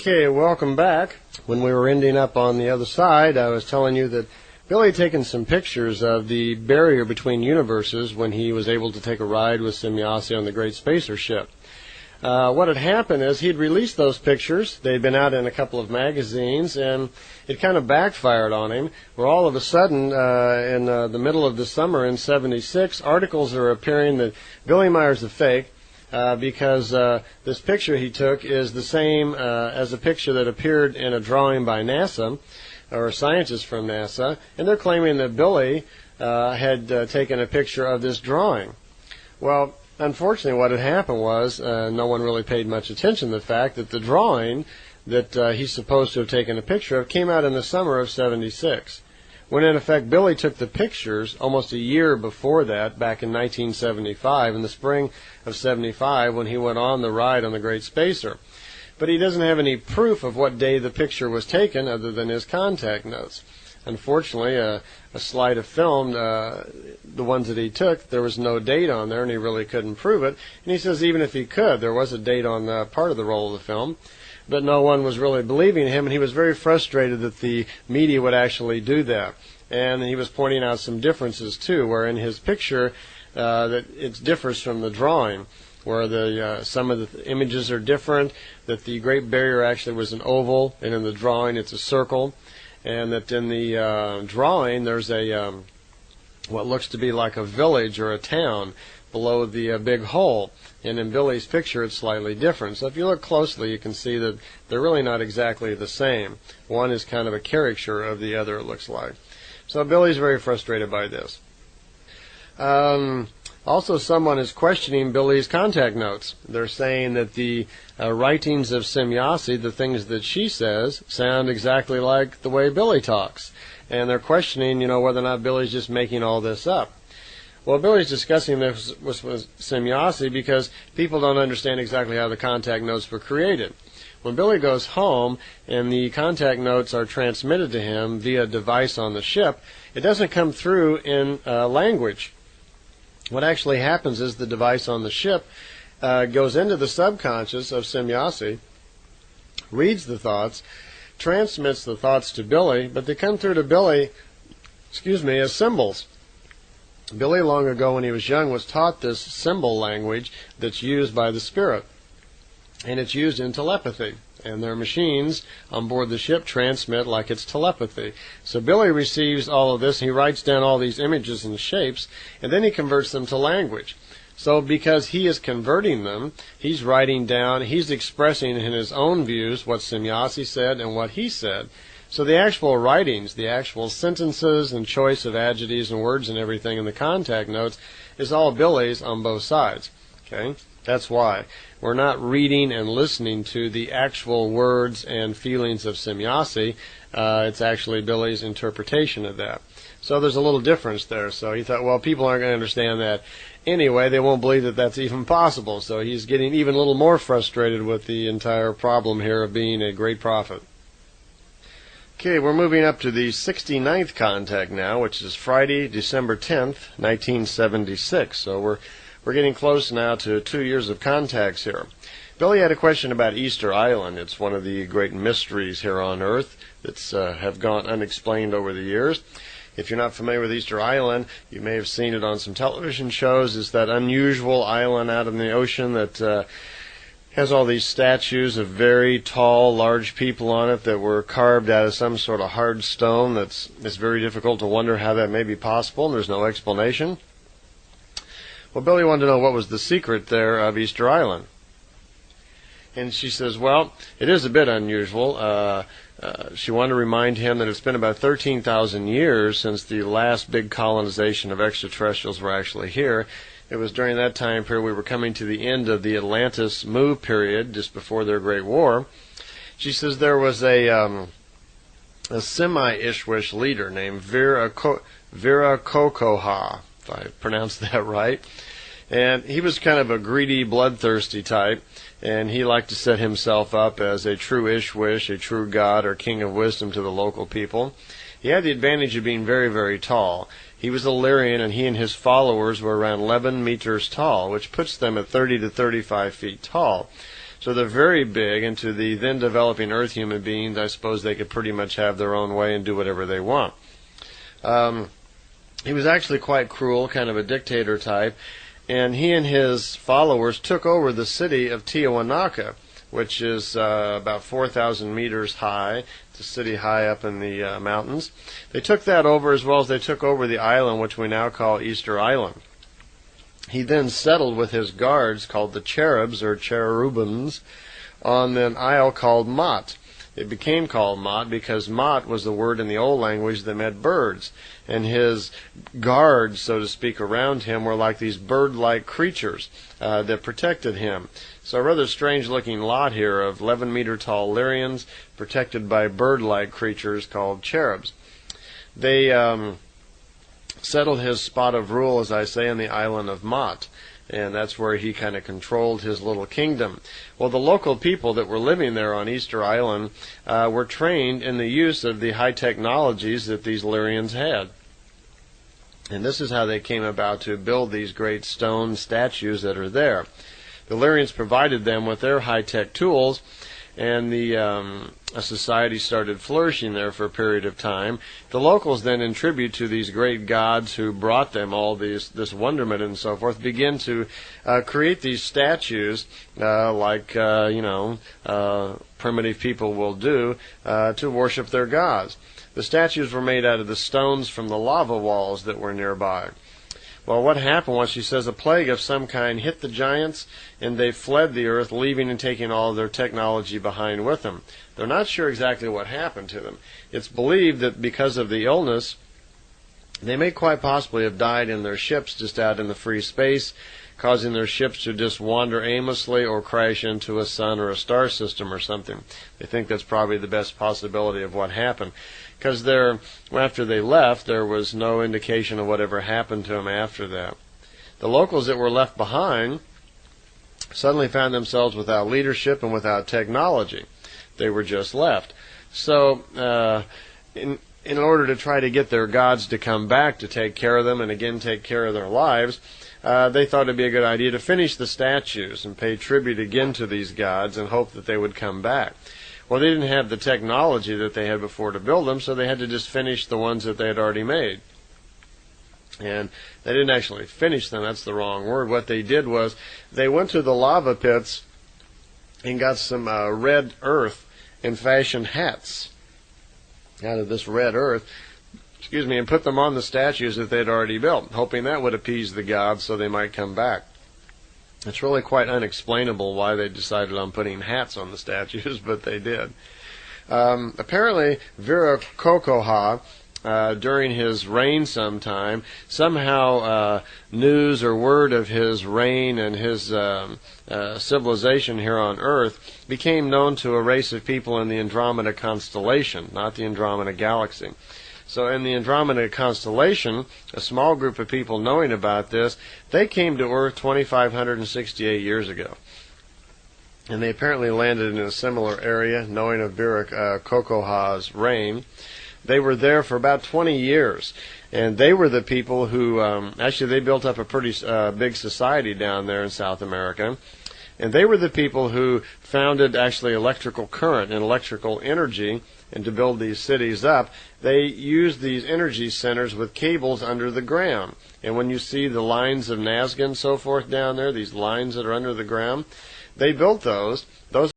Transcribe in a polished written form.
Okay, welcome back. When we were ending up on the other side, I was telling you that Billy had taken some pictures of the barrier between universes when he was able to take a ride with Semjase on the Great Spacer ship. What had happened is he'd released those pictures. They'd been out in a couple of magazines, and it kind of backfired on him, where all of a sudden, in the middle of the summer in '76, articles are appearing that Billy Meier's a fake, because this picture he took is the same as a picture that appeared in a drawing by NASA, or scientists from NASA, and they're claiming that Billy had taken a picture of this drawing. Well, unfortunately, what had happened was no one really paid much attention to the fact that the drawing that he's supposed to have taken a picture of came out in the summer of '76. When in effect Billy took the pictures almost a year before that, back in 1975, in the spring of '75, when he went on the ride on the Great Spacer. But he doesn't have any proof of what day the picture was taken other than his contact notes. Unfortunately, a slide of film, the ones that he took, there was no date on there, and he really couldn't prove it. And he says even if he could, there was a date on part of the roll of the film, but no one was really believing him, and he was very frustrated that the media would actually do that. And he was pointing out some differences, too, where in his picture that it differs from the drawing, where some of the images are different, that the Great Barrier actually was an oval, and in the drawing it's a circle, and that in the drawing there's a what looks to be like a village or a town below the big hole, and in Billy's picture it's slightly different. So if you look closely, you can see that they're really not exactly the same. One is kind of a caricature of the other, it looks like. So Billy's very frustrated by this. Also, someone is questioning Billy's contact notes. They're saying that the writings of Semjase, the things that she says, sound exactly like the way Billy talks. And they're questioning, whether or not Billy's just making all this up. Well, Billy's discussing this with Semjase because people don't understand exactly how the contact notes were created. When Billy goes home and the contact notes are transmitted to him via a device on the ship, it doesn't come through in language. What actually happens is the device on the ship goes into the subconscious of Semjase, reads the thoughts, transmits the thoughts to Billy, but they come through to Billy, as symbols. Billy, long ago when he was young, was taught this symbol language that's used by the spirit, and it's used in telepathy. And their machines on board the ship transmit like it's telepathy. So Billy receives all of this, and he writes down all these images and shapes, and then he converts them to language. So because he is converting them, he's writing down, he's expressing in his own views what Semjase said and what he said. So the actual writings, the actual sentences and choice of adjectives and words and everything in the contact notes is all Billy's on both sides. Okay? That's why. We're not reading and listening to the actual words and feelings of Semjase. It's actually Billy's interpretation of that. So there's a little difference there. So he thought, well, people aren't going to understand that anyway. They won't believe that that's even possible. So he's getting even a little more frustrated with the entire problem here of being a great prophet. Okay, we're moving up to the 69th contact now, which is Friday, December 10th, 1976. So we're getting close now to 2 years of contacts here. Billy had a question about Easter Island. It's one of the great mysteries here on Earth that's have gone unexplained over the years. If you're not familiar with Easter Island, you may have seen it on some television shows. It's that unusual island out in the ocean that has all these statues of very tall, large people on it that were carved out of some sort of hard stone. It's very difficult to wonder how that may be possible, and there's no explanation. Well, Billy wanted to know what was the secret there of Easter Island. And she says, well, it is a bit unusual. She wanted to remind him that it's been about 13,000 years since the last big colonization of extraterrestrials were actually here. It was during that time period we were coming to the end of the Atlantis move period, just before their Great War. She says there was a semi-Ishwish leader named Vera Kokoha, if I pronounced that right. And he was kind of a greedy, bloodthirsty type, and he liked to set himself up as a true Ishwish, a true god or king of wisdom to the local people. He had the advantage of being very, very tall. He was Illyrian, and he and his followers were around 11 meters tall, which puts them at 30 to 35 feet tall. So they're very big, and to the then developing Earth human beings, I suppose they could pretty much have their own way and do whatever they want. He was actually quite cruel, kind of a dictator type, and he and his followers took over the city of Tiahuanaca, which is about 4,000 meters high. It's a city high up in the mountains. They took that over, as well as they took over the island, which we now call Easter Island. He then settled with his guards, called the cherubs or cherubims, on an isle called Mot. It became called Mot because Mot was the word in the old language that meant birds, and his guards, so to speak, around him were like these bird-like creatures that protected him. So a rather strange-looking lot here of 11-meter-tall Lyrians protected by bird-like creatures called cherubs. They settled his spot of rule, as I say, in the island of Mot, and that's where he kind of controlled his little kingdom. Well, the local people that were living there on Easter Island were trained in the use of the high technologies that these Lyrians had. And this is how they came about to build these great stone statues that are there. The Lyrians provided them with their high-tech tools, and a society started flourishing there for a period of time. The locals then, in tribute to these great gods who brought them all this wonderment and so forth, begin to create these statues like primitive people will do to worship their gods. The statues were made out of the stones from the lava walls that were nearby. Well, what happened was, she says, a plague of some kind hit the giants, and they fled the earth, leaving and taking all of their technology behind with them. They're not sure exactly what happened to them. It's believed that because of the illness, they may quite possibly have died in their ships just out in the free space, causing their ships to just wander aimlessly or crash into a sun or a star system or something. They think that's probably the best possibility of what happened. Because after they left, there was no indication of whatever happened to them after that. The locals that were left behind suddenly found themselves without leadership and without technology. They were just left. So, in order to try to get their gods to come back to take care of them and again take care of their lives, they thought it'd be a good idea to finish the statues and pay tribute again to these gods and hope that they would come back. Well, they didn't have the technology that they had before to build them, so they had to just finish the ones that they had already made. And they didn't actually finish them, that's the wrong word. What they did was they went to the lava pits and got some red earth and fashioned hats out of this red earth, and put them on the statues that they had already built, hoping that would appease the gods so they might come back. It's really quite unexplainable why they decided on putting hats on the statues, but they did. Apparently, Viracocha, during his reign somehow news or word of his reign and his civilization here on Earth became known to a race of people in the Andromeda constellation, not the Andromeda galaxy. So in the Andromeda constellation, a small group of people knowing about this, they came to Earth 2,568 years ago. And they apparently landed in a similar area, knowing of Viracocha's reign. They were there for about 20 years. And they were the people who, actually they built up a pretty big society down there in South America. And they were the people who founded actually electrical current and electrical energy. And to build these cities up, they used these energy centers with cables under the ground. And when you see the lines of Nazca and so forth down there, these lines that are under the ground, they built those. Those